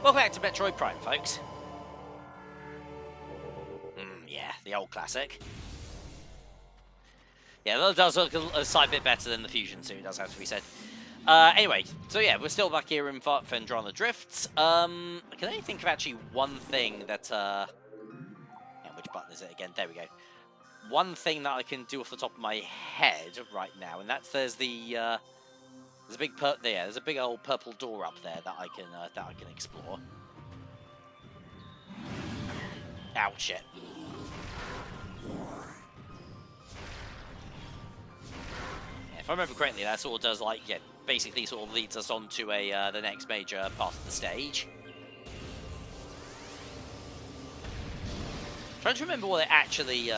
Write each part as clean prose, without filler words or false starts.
Welcome back to Metroid Prime, folks. Yeah, the old classic. Yeah, that does look a slight bit better than the Fusion suit, does have to be said. Anyway, so yeah, we're still back here in Fendrana Drifts. I can only think of actually one thing that, yeah, which button is it again? There we go. One thing that I can do off the top of my head right now, and that's there's a big old purple door up there that I can explore. Ouch, shit. Yeah, if I remember correctly, that sort of does basically sort of leads us on to the next major part of the stage. Trying to remember what it actually,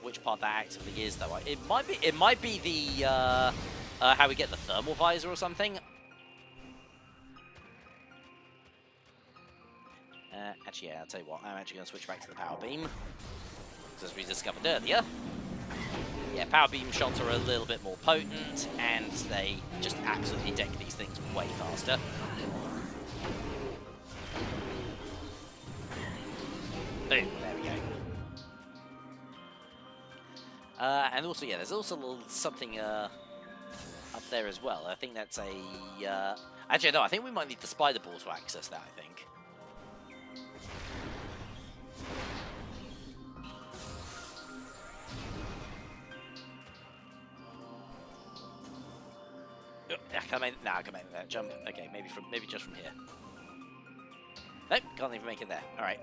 which part that actively is though. It might be the how we get the thermal visor or something. Actually, yeah, I'll tell you what. I'm actually going to switch back to the power beam, as we discovered earlier. Yeah, power beam shots are a little bit more potent, and they just absolutely deck these things way faster. Boom, there we go. And also, yeah, there's also a little something up there as well. I think that's a... Actually, no, I think we might need the spider ball to access that, I think. I can make that jump. Okay, maybe just from here. Nope, can't even make it there. All right.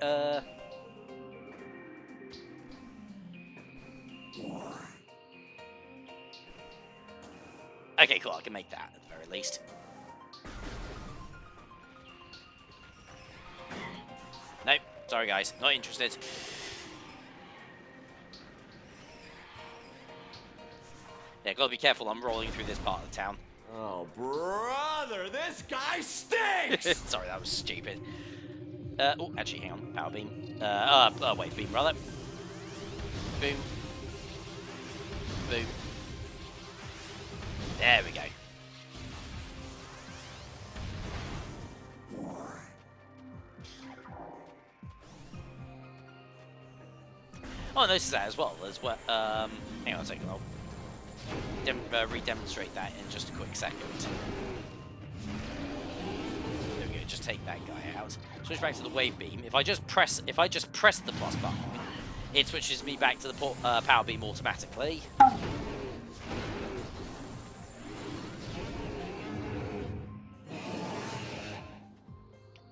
Okay, cool. I can make that at the very least. Nope. Sorry, guys. Not interested. Yeah, gotta be careful. I'm rolling through this part of the town. Oh, brother, this guy stinks! Sorry, that was stupid. Oh, actually, hang on. Power beam. Wave beam, rather. Boom. Boom. There we go. Oh, I noticed that as well. Hang on a second. I'll re-demonstrate that in just a quick second. There we go. Just take that guy out. Switch back to the wave beam. If I just press the plus button, it switches me back to the power beam automatically.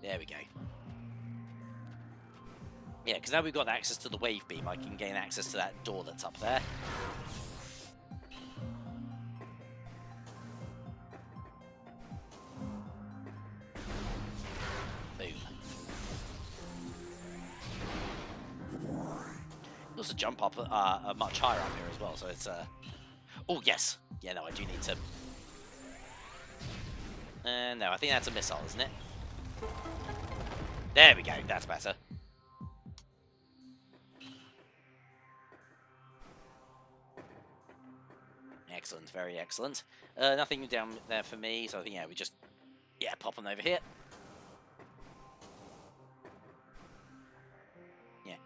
There we go. Yeah, because now we've got access to the wave beam, I can gain access to that door that's up there. Boom. You also jump up much higher up here as well, so it's oh yes, yeah, no, I do need to. No, I think that's a missile, isn't it? There we go, that's better. Excellent, very excellent. Nothing down there for me, so I think, yeah, we just, yeah, pop them over here. Yeah.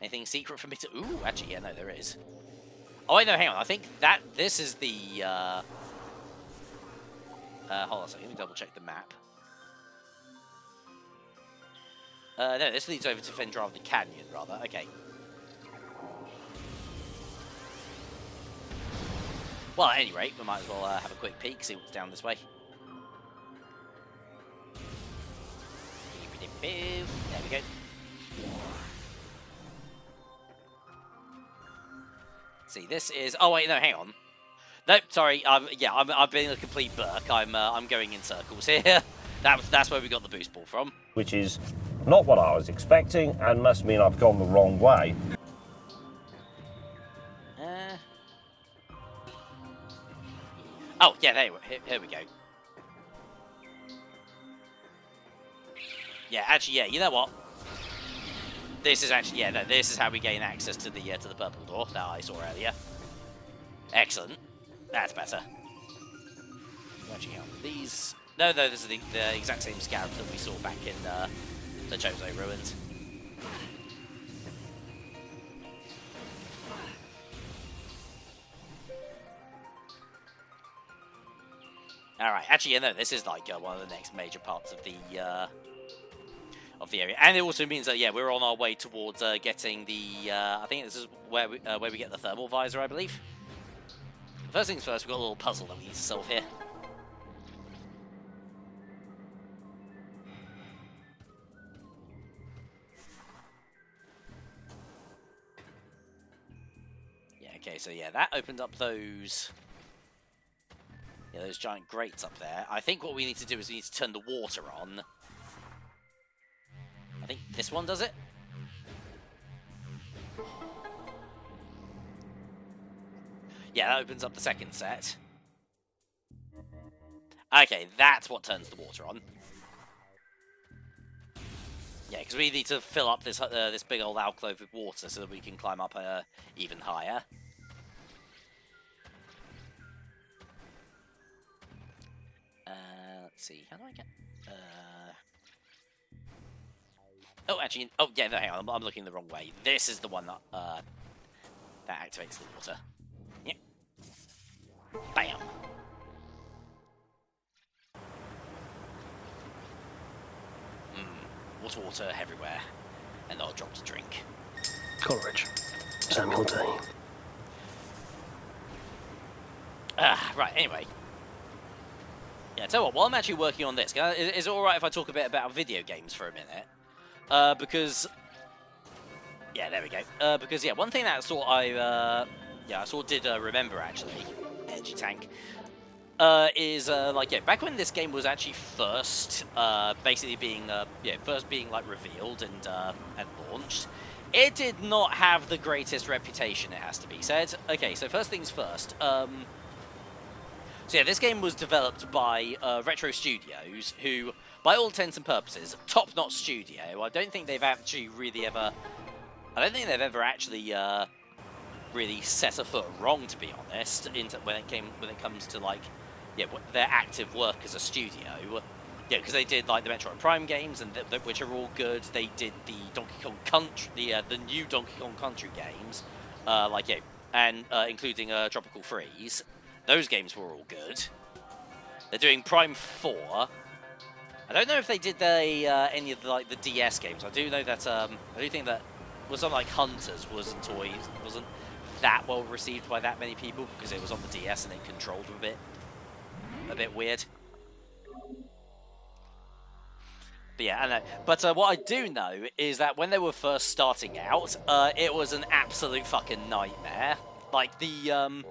Anything secret for me to... Ooh, actually, yeah, no, there is. Oh, wait, no, hang on. I think this is the... hold on a second, let me double check the map. No, this leads over to Fendrana Canyon, rather. Okay. Well, at any rate, we might as well have a quick peek, see what's down this way. There we go. Let's see, this is... Oh, wait, no, hang on. Nope, sorry. Yeah, I've been a complete burk. I'm going in circles here. That's where we got the boost ball from. Which is not what I was expecting, and must mean I've gone the wrong way. Oh, yeah, here we go. Yeah, actually, yeah, you know what? This is actually, yeah, no, this is how we gain access to the purple door that I saw earlier. Excellent. That's better. Actually, these No, this is the exact same scarab that we saw back in the Chozo ruins. Alright, actually, no, this is like one of the next major parts of the area. And it also means that, yeah, we're on our way towards getting the, I think this is where we get the thermal visor, I believe. First things first, we've got a little puzzle that we need to solve here. Yeah, okay, so yeah, that opened up those... Yeah, those giant grates up there. I think what we need to do is we need to turn the water on. I think this one does it. Yeah, that opens up the second set. Okay, that's what turns the water on. Yeah, because we need to fill up this this big old alcove with water so that we can climb up even higher. Let's see, how do I get... Oh, actually, oh yeah, no, hang on, I'm looking the wrong way. This is the one that that activates the water. Yep. Bam. Water everywhere, and I'll drop to drink. Coleridge, Samuel Day. Right, anyway. Yeah, tell you what, while I'm actually working on this, is it alright if I talk a bit about video games for a minute? Because... Yeah, there we go. Because, yeah, one thing that I sort of did remember, actually, Energy Tank, is, like, yeah, back when this game was actually first, basically being, first being, like, revealed and launched, it did not have the greatest reputation, it has to be said. Okay, so first things first, so yeah, this game was developed by Retro Studios, who, by all intents and purposes, top-notch studio. I don't think they've actually really ever... I don't think they've ever actually really set a foot wrong, to be honest, when it comes to, like, yeah, their active work as a studio. Yeah, because they did, like, the Metroid Prime games, and which are all good. They did the Donkey Kong Country, the new Donkey Kong Country games, like, yeah, and including Tropical Freeze. Those games were all good. They're doing Prime 4. I don't know if they did any of the, like, the DS games. I do know that I do think that something like Hunters wasn't that well received by that many people because it was on the DS and it controlled a bit weird. But yeah, I know. But what I do know is that when they were first starting out, it was an absolute fucking nightmare. Like the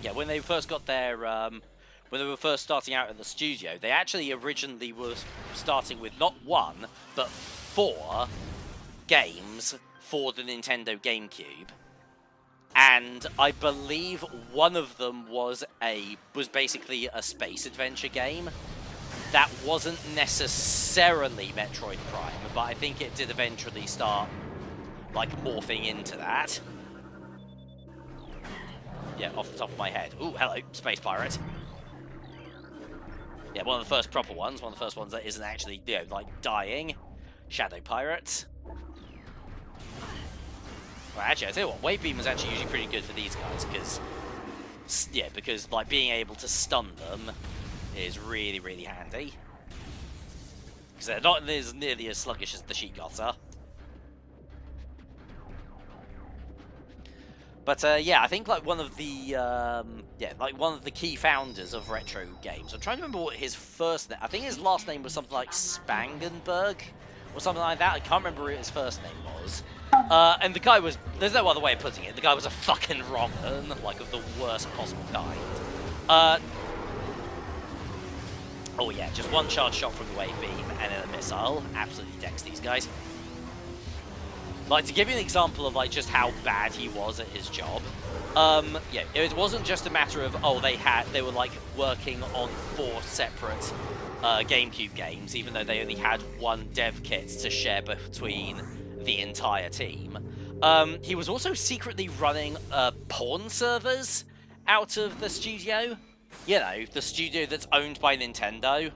yeah, when they first got their when they were first starting out in the studio, they actually originally were starting with not 1 but 4 games for the Nintendo GameCube, and I believe one of them was basically a space adventure game that wasn't necessarily Metroid Prime, but I think it did eventually start, like, morphing into that. Yeah, off the top of my head. Ooh, hello, Space Pirate. Yeah, one of the first proper ones, one of the first ones that isn't actually, you know, like, dying. Shadow Pirates. Well, actually, I tell you what, Wave Beam is actually usually pretty good for these guys, because, yeah, because, like, being able to stun them is really, really handy. Because they're not nearly as sluggish as the Sheet Goths are. But yeah, I think like one of the key founders of retro games. I'm trying to remember what his first name. I think his last name was something like Spangenberg or something like that. I can't remember what his first name was. And the guy was, there's no other way of putting it, the guy was a fucking wrong un, like of the worst possible kind. Oh yeah, just one charge shot from the wave beam and then a missile. Absolutely decks these guys. Like, to give you an example of, like, just how bad he was at his job, yeah, it wasn't just a matter of, oh, they were, like, working on 4 separate GameCube games, even though they only had 1 dev kit to share between the entire team. He was also secretly running porn servers out of the studio. you know, the studio that's owned by Nintendo,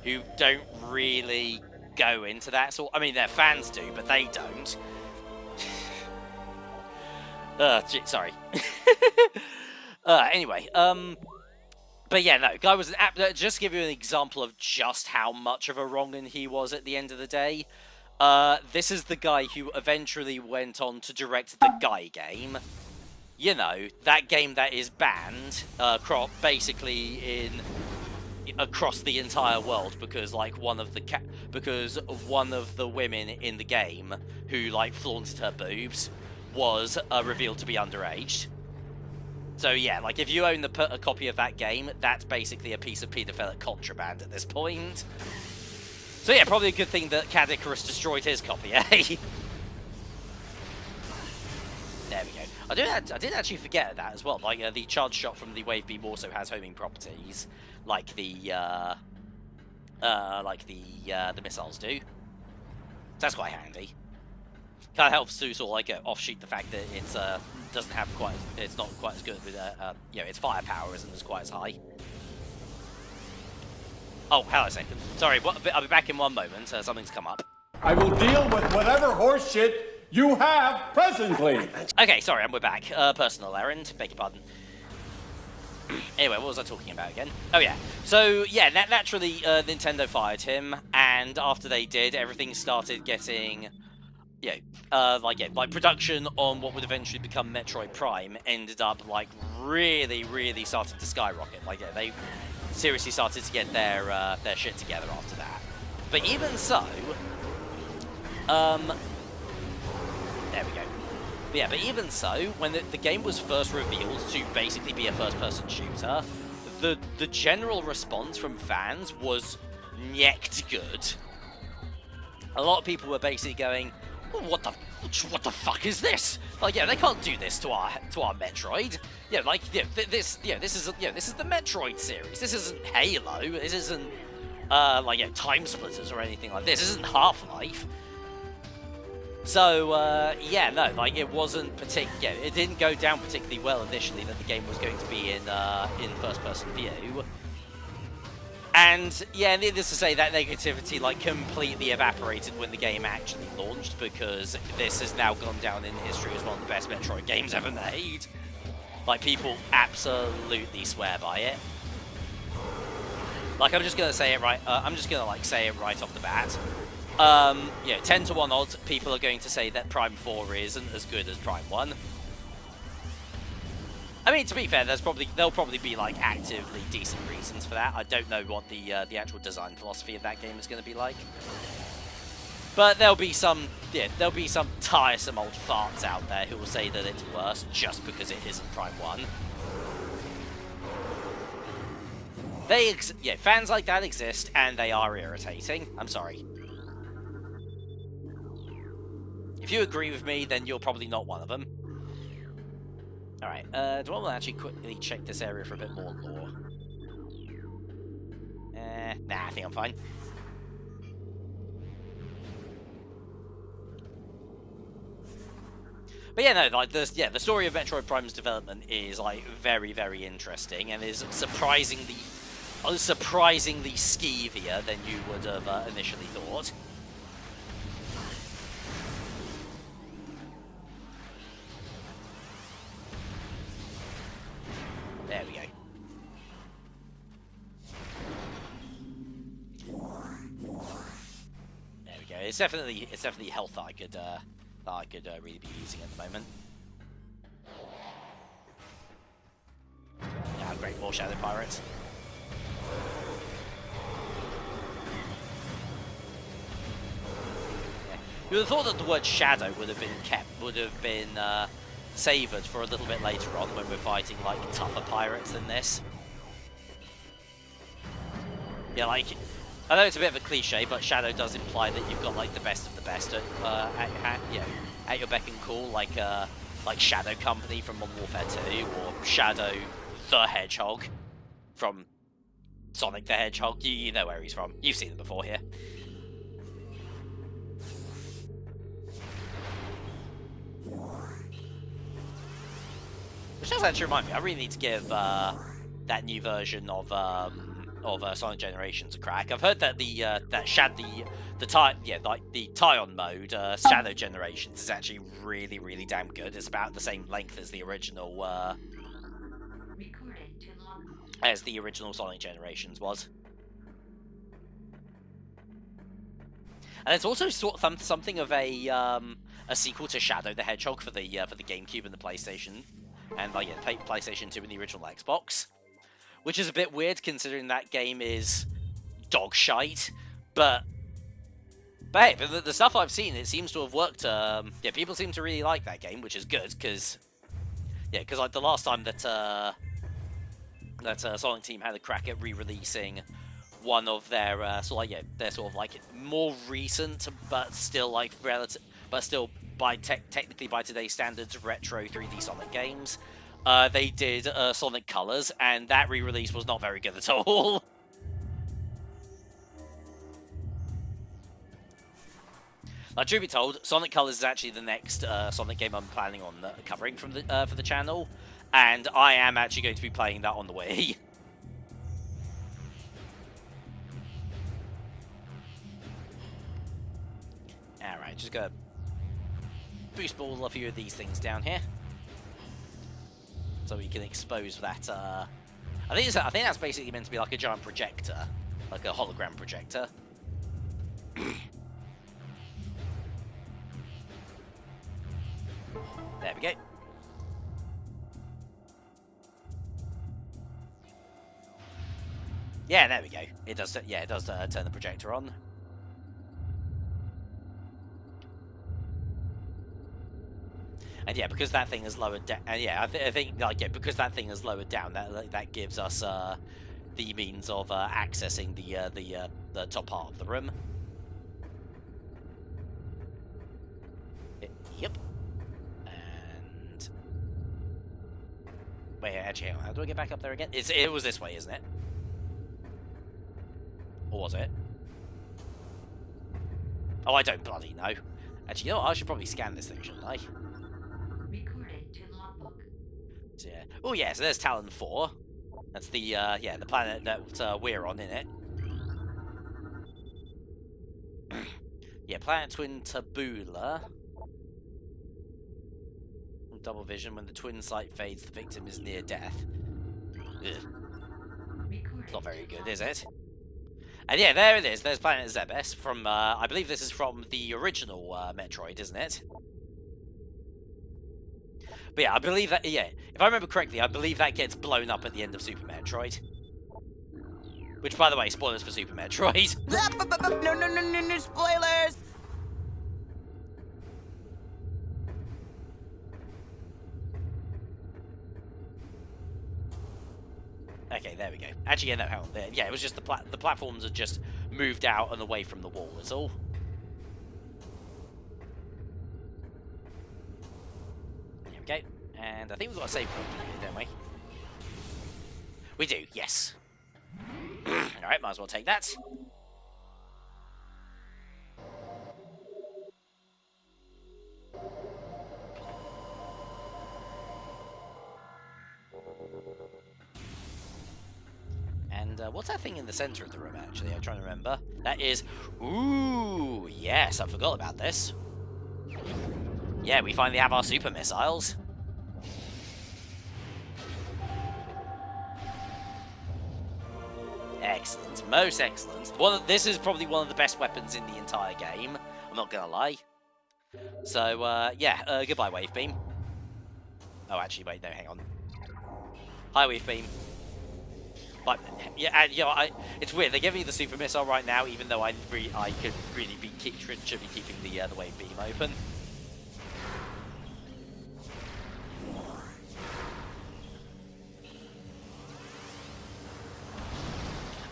who don't really go into that sort. I mean, their fans do, but they don't. Sorry. Anyway, but yeah, no, guy was an just to give you an example of just how much of a wrong'un he was at the end of the day. This is the guy who eventually went on to direct the Guy game. You know, that game that is banned, basically across the entire world because like one of the women in the game who like flaunted her boobs was revealed to be underage. So yeah, like if you own a copy of that game, that's basically a piece of paedophilic contraband at this point. So yeah, probably a good thing that Cad Icarus destroyed his copy, eh? There we go. I did actually forget that as well. Like the charge shot from the wave beam also has homing properties, like the missiles do. So that's quite handy. Kind of helps to sort of like offshoot the fact that it's it's not quite as good with you know, its firepower isn't as quite as high. Oh, hello, second. Sorry, I'll be back in one moment. Something's come up. I will deal with whatever horse shit you have presently. Okay, sorry, we're back. Personal errand. Beg your pardon. Anyway, what was I talking about again? Oh yeah. So yeah, naturally, Nintendo fired him, and after they did, everything started getting, like production on what would eventually become Metroid Prime ended up like really starting to skyrocket. Like they seriously started to get their shit together after that. But even so, there we go. But yeah, but even so, when the game was first revealed to basically be a first-person shooter, the general response from fans was nyekt good. A lot of people were basically going, oh, what the fuck is this? Like, yeah, they can't do this to our Metroid. Yeah, like, yeah, this is the Metroid series. This isn't Halo. This isn't like, yeah, Time Splitters or anything like this. This isn't Half-Life. So, yeah, no, like, it wasn't it didn't go down particularly well initially that the game was going to be in first-person view. And, yeah, needless to say, that negativity, like, completely evaporated when the game actually launched, because this has now gone down in history as one of the best Metroid games ever made. Like, people absolutely swear by it. Like, I'm just gonna say it right, say it right off the bat. Yeah, 10 to 1 odds, people are going to say that Prime 4 isn't as good as Prime 1. I mean, to be fair, there'll probably be like actively decent reasons for that. I don't know what the actual design philosophy of that game is going to be like, but there'll be some tiresome old farts out there who will say that it's worse just because it isn't Prime 1. Fans like that exist, and they are irritating. I'm sorry. If you agree with me, then you're probably not one of them. Alright, do I want to actually quickly check this area for a bit more lore? Nah, I think I'm fine. But yeah, no, like, the story of Metroid Prime's development is, like, very interesting, and is surprisingly skeevier than you would have initially thought. There we go. There we go. It's definitely health that I could really be using at the moment. Yeah, great, more Shadow Pirates. Yeah. You would have thought that the word shadow would have been savoured for a little bit later on when we're fighting like tougher pirates than this. Yeah, like, I know it's a bit of a cliche, but Shadow does imply that you've got like the best of the best at your beck and call, like Shadow Company from Modern Warfare 2, or Shadow the Hedgehog from Sonic the Hedgehog. You know where he's from. You've seen him before here. Which does actually remind me, I really need to give that new version of Sonic Generations a crack. I've heard that the Talon mode, Shadow Generations, is actually really damn good. It's about the same length as the original Sonic Generations was. And it's also sort of something of a sequel to Shadow the Hedgehog for the GameCube and the PlayStation, and PlayStation 2 and the original Xbox, which is a bit weird considering that game is dog shite. But hey, the stuff I've seen, it seems to have worked. People seem to really like that game, which is good because like the last time that Sonic Team had a crack at re-releasing one of their more recent but still technically by today's standards retro 3D Sonic games, they did Sonic Colors, and that re-release was not very good at all. Truth be told, Sonic Colors is actually the next Sonic game I'm planning on covering for the channel, and I am actually going to be playing that on the Wii. Alright, just gonna boost ball a few of these things down here, so we can expose that. I think that's basically meant to be like a giant projector, like a hologram projector. There we go. Yeah, there we go. It does. Yeah, it does turn the projector on. And yeah, because that thing is lowered down, and yeah, I think because that thing is lowered down, that gives us the means of accessing the top part of the room. Yep. And wait, actually, hang on, how do I get back up there again? It was this way, isn't it? Or was it? Oh, I don't bloody know. Actually, you know what? I should probably scan this thing, shouldn't I? Yeah. Oh yeah, so there's Talon IV. That's the the planet that we're on, innit? Yeah, Planet Twin Tabula. Double vision. When the twin sight fades, the victim is near death. Ugh. It's not very good, is it? And yeah, there it is. There's Planet Zebes from, I believe this is from the original Metroid, isn't it? But yeah, I believe that, yeah, if I remember correctly, I believe that gets blown up at the end of Super Metroid. Which, by the way, spoilers for Super Metroid. No, spoilers! Okay, there we go. Actually, yeah, no, hang on. Yeah, it was just the platforms had just moved out and away from the wall, that's all. There we go. And I think we've got a save point here, don't we? We do, yes. Alright, might as well take that. And what's that thing in the center of the room, actually? I'm trying to remember. That is... Ooh, yes, I forgot about this. Yeah, we finally have our super missiles. Excellent, most excellent. This is probably one of the best weapons in the entire game. I'm not gonna lie. So, yeah, goodbye, Wave Beam. Oh, actually, wait, no, hang on. Hi, Wave Beam. But yeah, and you know, it's weird. They give me the super missile right now, even though I could really should be keeping the Wave Beam open.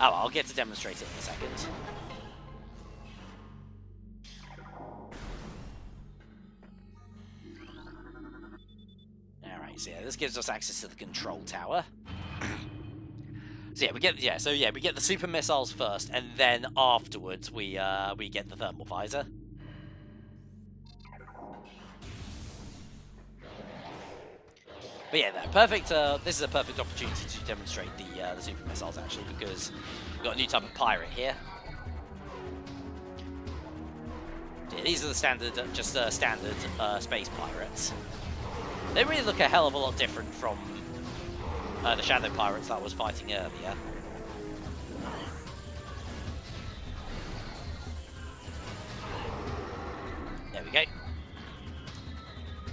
Oh, I'll get to demonstrate it in a second. All right, so yeah, this gives us access to the control tower. So yeah, we get the super missiles first, and then afterwards we get the thermal visor. But yeah, no, perfect. This is a perfect opportunity to demonstrate the super missiles actually, because we've got a new type of pirate here. Yeah, these are the standard, standard space pirates. They really look a hell of a lot different from the shadow pirates that I was fighting earlier. There we go.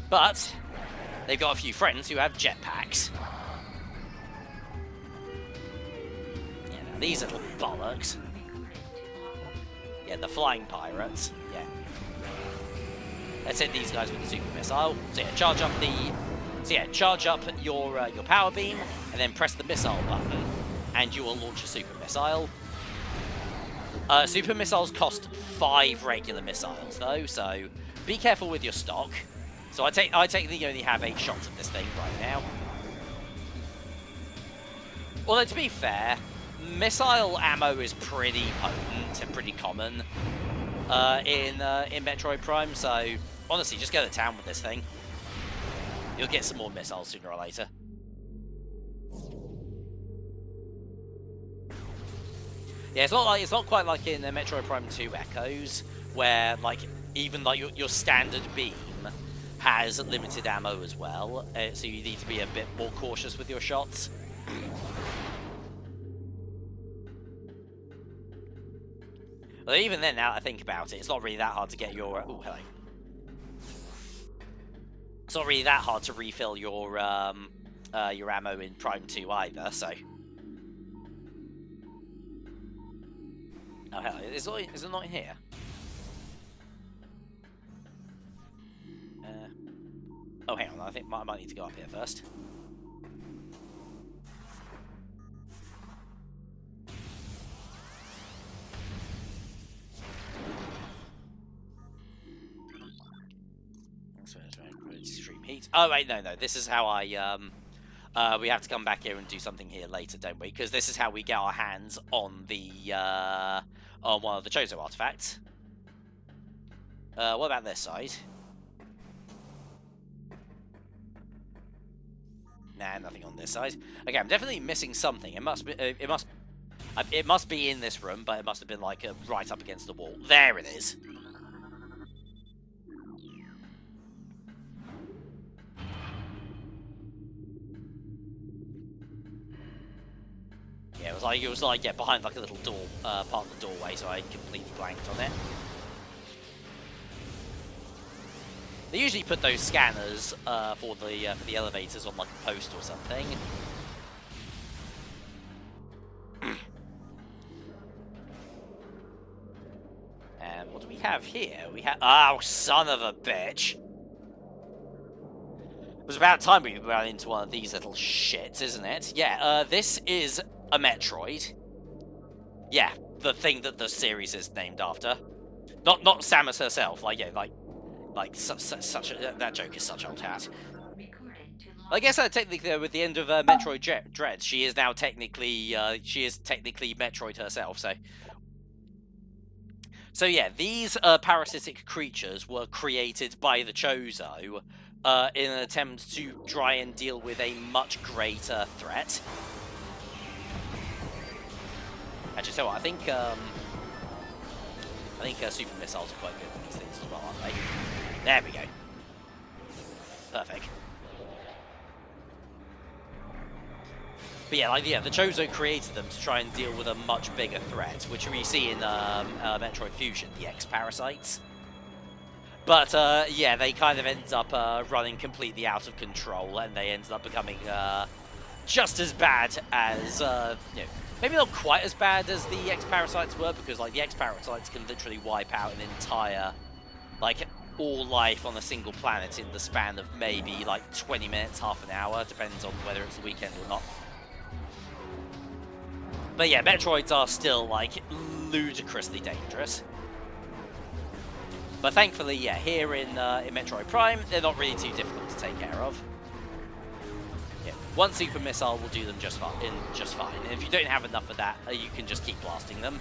But they've got a few friends who have jetpacks. Yeah, now these little bollocks. Yeah, the flying pirates. Yeah. Let's hit these guys with the super missile. So yeah, charge up your power beam, and then press the missile button, and you will launch a super missile. Super missiles cost 5 regular missiles though, so be careful with your stock. So I technically only have 8 shots of this thing right now. Although to be fair, missile ammo is pretty potent and pretty common in Metroid Prime. So honestly, just go to town with this thing. You'll get some more missiles sooner or later. Yeah, it's not quite like in Metroid Prime 2 Echoes, where even your standard beam has limited ammo as well, so you need to be a bit more cautious with your shots. But even then, now that I think about it, it's not really that hard to get your... Oh, hello. It's not really that hard to refill your ammo in Prime 2 either, so... Oh, hello. Is it not in here? Oh, hang on. I think I might need to go up here first. Extreme heat. Oh, wait, no. This is how we have to come back here and do something here later, don't we? Because this is how we get our hands on the on one of the Chozo artifacts. What about this side? Nah, nothing on this side. Okay, I'm definitely missing something. It must be in this room, but it must have been like right up against the wall. There it is. Yeah, it was like behind like a little door, part of the doorway, so I completely blanked on it. They usually put those scanners for the elevators on like a post or something. And what do we have here? We have oh, son of a bitch! It was about time we ran into one of these little shits, isn't it? Yeah. This is a Metroid. Yeah, the thing that the series is named after. Not Samus herself. Like yeah, that joke is such old hat. I guess technically, with the end of Metroid Dread, she is now technically Metroid herself. So yeah, these parasitic creatures were created by the Chozo in an attempt to try and deal with a much greater threat. Actually, so I think super missiles are quite good for these things as well, aren't they? There we go. Perfect. But yeah, the Chozo created them to try and deal with a much bigger threat, which we see in Metroid Fusion, the X-Parasites. But yeah, they kind of ended up running completely out of control, and they ended up becoming just as bad as, maybe not quite as bad as the X-Parasites were, because like the X-Parasites can literally wipe out an entire, all life on a single planet in the span of maybe 20 minutes, half an hour, depends on whether it's the weekend or not. But yeah, Metroids are still ludicrously dangerous. But thankfully, yeah, here in Metroid Prime, they're not really too difficult to take care of. Yeah, one super missile will do them just fine. And if you don't have enough of that, you can just keep blasting them.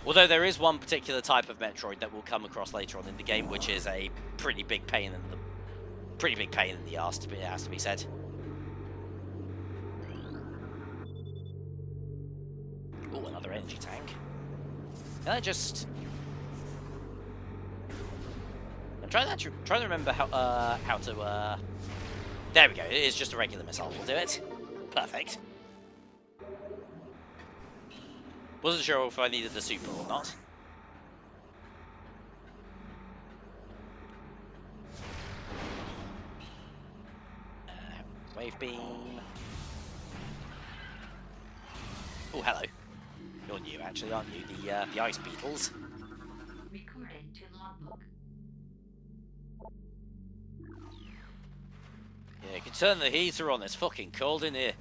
Although there is one particular type of Metroid that we'll come across later on in the game, which is a pretty big pain in pretty big pain in the arse, it has to be said. Oh, another energy tank. Can I just... I'm trying to remember how to... There we go, it is just a regular missile, we'll do it. Perfect. Wasn't sure if I needed the super or not. Wave beam. Oh, hello. You're new, actually, aren't you? The ice beetles. Recording to logbook. Yeah, you can turn the heater on. It's fucking cold in here.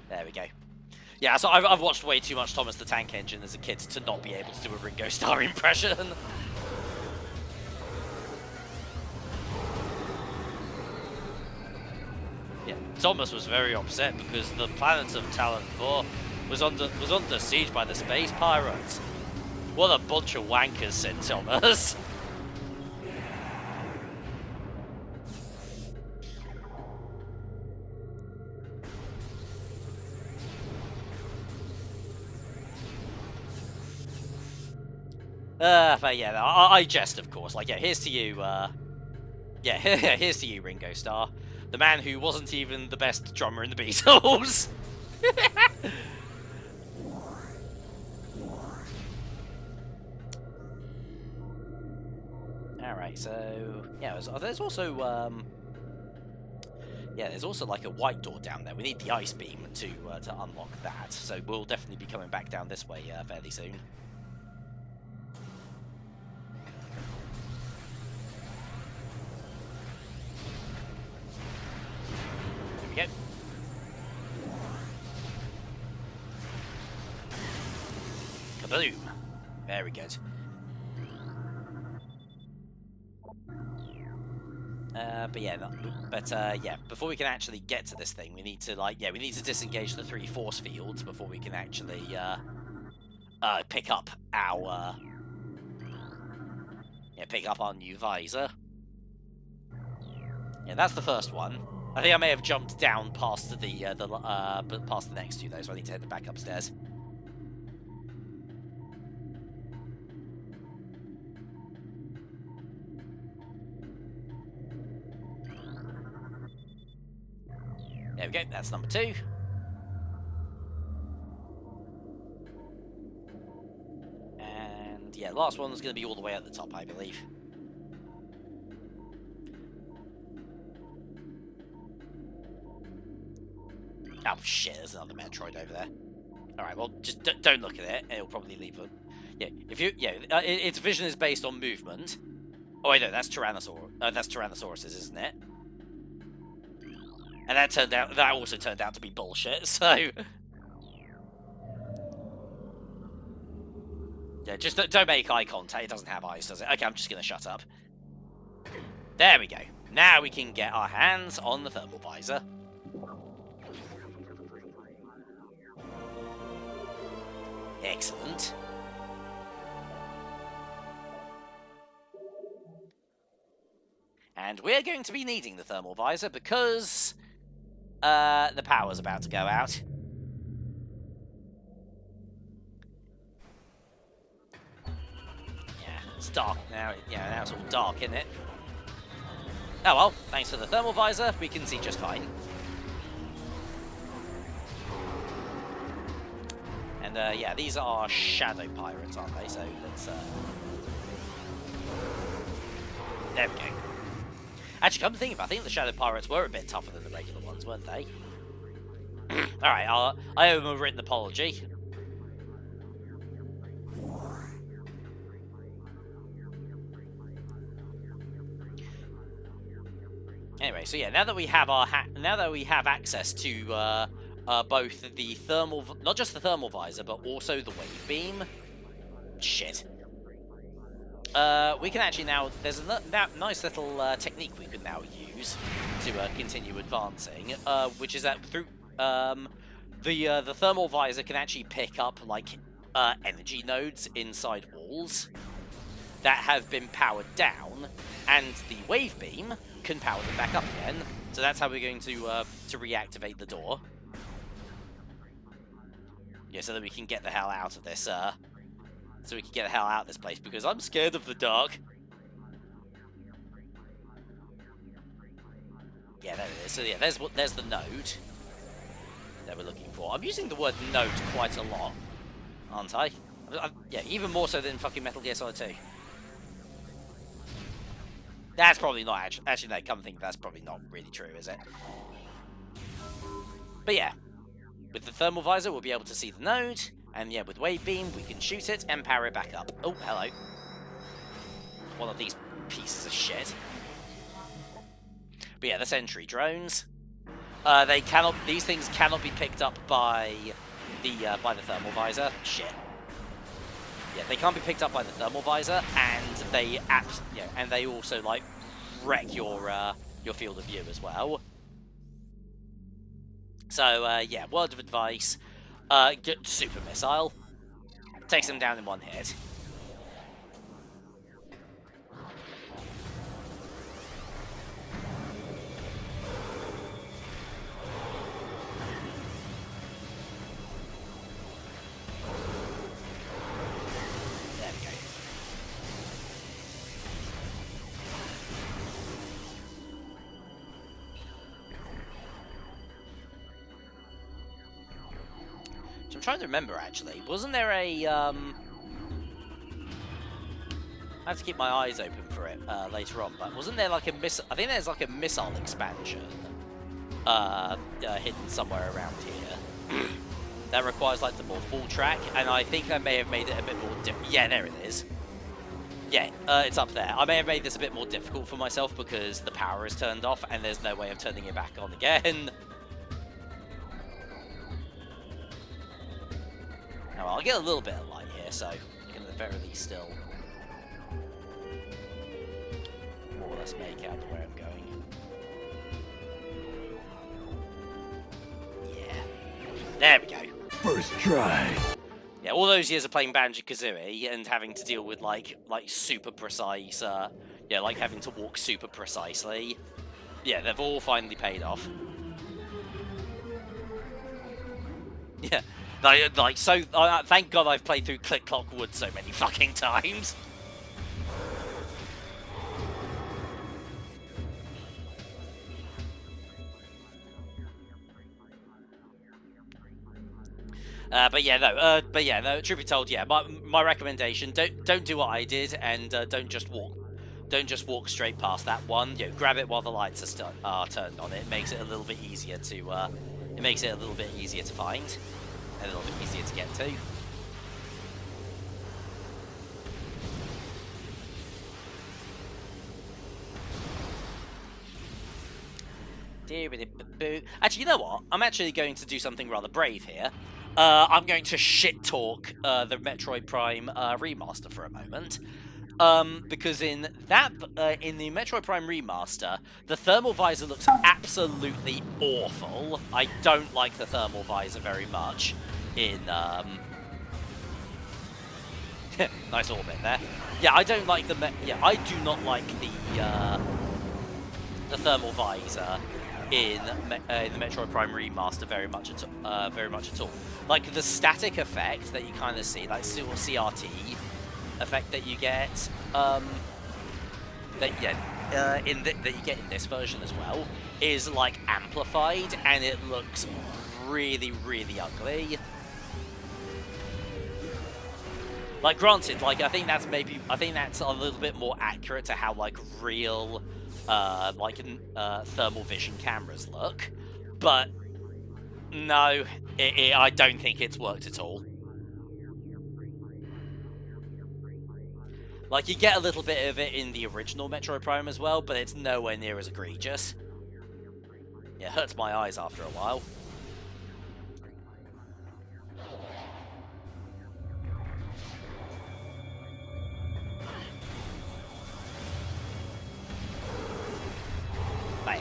There we go. Yeah, so I've watched way too much Thomas the Tank Engine as a kid to not be able to do a Ringo Starr impression. Yeah, Thomas was very upset because the planet of Talon IV was under siege by the space pirates. What a bunch of wankers, said Thomas. But yeah, I jest, of course. Like, yeah, here's to you, yeah, here's to you, Ringo Starr. The man who wasn't even the best drummer in the Beatles. Alright, so, yeah, there's also, yeah, there's also like a white door down there. We need the ice beam to unlock that, so we'll definitely be coming back down this way fairly soon. There we go. Kaboom! Very good. But yeah, before we can actually get to this thing, we need to we need to disengage the 3 force fields before we can actually pick up our new visor. Yeah, that's the first one. I think I may have jumped down past past the next two though, so I need to head back upstairs. There we go, that's number 2. And yeah, last one's going to be all the way at the top, I believe. Oh shit, there's another Metroid over there. Alright, well, just don't look at it, it'll probably leave a... Yeah, its vision is based on movement. Oh wait, no, that's Tyrannosaurus's, isn't it? And that also turned out to be bullshit, so... Yeah, just don't make eye contact, it doesn't have eyes, does it? Okay, I'm just gonna shut up. There we go. Now we can get our hands on the thermal visor. Excellent. And we're going to be needing the thermal visor because the power's about to go out. Yeah, it's dark now. Yeah, now it's all dark, isn't it? Oh well, thanks for the thermal visor, we can see just fine. And yeah, these are shadow pirates, aren't they? So let's there we go. Actually, come to think of it, I think the shadow pirates were a bit tougher than the regular ones, weren't they? Alright, I owe them a written apology. Anyway, so yeah, now that we have access to both the thermal, not just the thermal visor, but also the wave beam. Shit. We can actually now, there's a nice little technique we can now use to continue advancing, which is that through the thermal visor can actually pick up like energy nodes inside walls that have been powered down, and the wave beam can power them back up again. So that's how we're going to reactivate the door. Yeah, so that we can get the hell out of this. So we can get the hell out of this place, because I'm scared of the dark. Yeah, there it is. So yeah, there's the node that we're looking for. I'm using the word node quite a lot, aren't I? Yeah, even more so than fucking Metal Gear Solid 2. That's probably not actually. No, come think that's probably not really true, is it? But yeah, with the thermal visor, we'll be able to see the node, and yeah, with wave beam, we can shoot it and power it back up. Oh, hello. One of these pieces of shit. But yeah, the sentry drones. These things cannot be picked up by the thermal visor. Shit. Yeah, they can't be picked up by the thermal visor, and they also like wreck your field of view as well. So yeah, word of advice: get super missile, takes them down in one hit. I'm trying to remember, actually. Wasn't there a, I have to keep my eyes open for it later on, but wasn't there like a missile... I think there's like a missile expansion hidden somewhere around here that requires like the multiple track, and I think I may have made it a bit more difficult. Yeah, there it is. Yeah, it's up there. I may have made this a bit more difficult for myself because the power is turned off and there's no way of turning it back on again. Now, I'll get a little bit of light here, so you can at the very least still more or less make out where I'm going. Yeah. There we go. First try. Yeah, all those years of playing Banjo-Kazooie and having to deal with, like super precise, yeah, like having to walk super precisely. Yeah, they've all finally paid off. Yeah. Thank God I've played through Click Clock Wood so many fucking times. But yeah, no. Truth be told, yeah, my recommendation: don't do what I did, and don't just walk straight past that one. You know, grab it while the lights are turned on. It makes it a little bit easier to find. A little bit easier to get to. Actually, you know what? I'm actually going to do something rather brave here. I'm going to shit-talk the Metroid Prime remaster for a moment. Because in the Metroid Prime remaster, the thermal visor looks absolutely awful. I don't like the thermal visor very much. Nice little bit there. Yeah, I don't like I do not like the thermal visor in the Metroid Prime remaster very much at all. Like the static effect that you kind of see, like CRT effect that you get, that you get in this version as well, is like amplified, and it looks really, really ugly. Like, granted, like I think that's a little bit more accurate to how like real, thermal vision cameras look, but no, I don't think it's worked at all. Like, you get a little bit of it in the original Metroid Prime as well, but it's nowhere near as egregious. Yeah, it hurts my eyes after a while. Bam.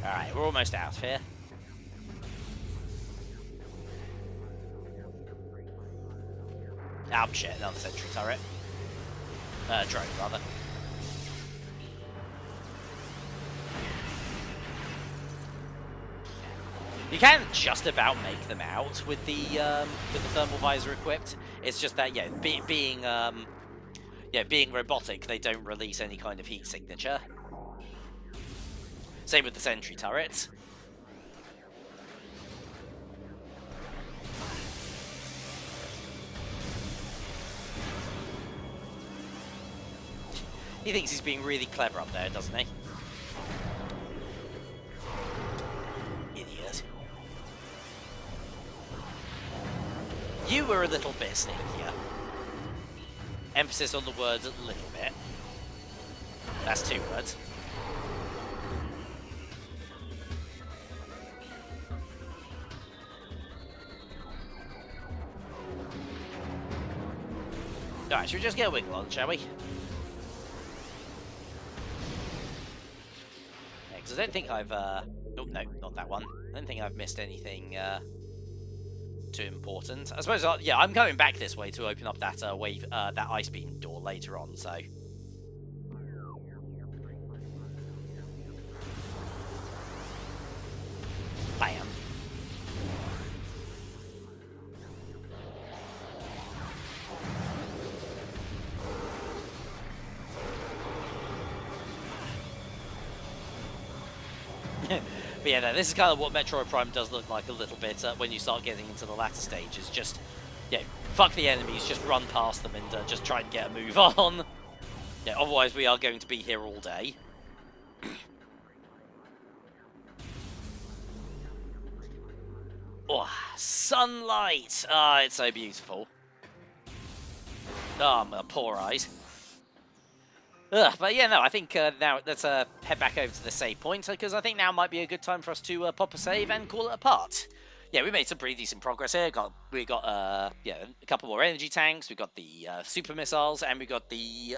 Alright, we're almost out here. Oh shit, another sentry turret. Drone, rather. You can just about make them out with the thermal visor equipped. It's just that, yeah, being robotic, they don't release any kind of heat signature. Same with the sentry turrets. He thinks he's being really clever up there, doesn't he? Idiot. You were a little bit sneakier. Emphasis on the words a little bit. That's 2 words. Alright, should we just get a wiggle on, shall we? Because I don't think I've, oh, no, not that one. I don't think I've missed anything, too important. I suppose, yeah, I'm going back this way to open up that, that ice beam door later on, so... Bam. But yeah, no, this is kind of what Metroid Prime does look like a little bit when you start getting into the latter stages. Just, yeah, fuck the enemies, just run past them and just try and get a move on. Yeah, otherwise we are going to be here all day. Oh, sunlight! Ah, it's so beautiful. Oh, my poor eyes. Ugh, but yeah, no, I think now let's head back over to the save point, because I think now might be a good time for us to pop a save and call it a part. Yeah, we made some pretty decent progress here. We got yeah, a couple more energy tanks, we got the super missiles, and we got the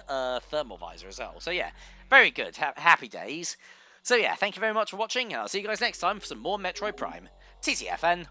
thermal visor as well. So yeah, very good. Happy days. So yeah, thank you very much for watching, and I'll see you guys next time for some more Metroid Prime. TTFN.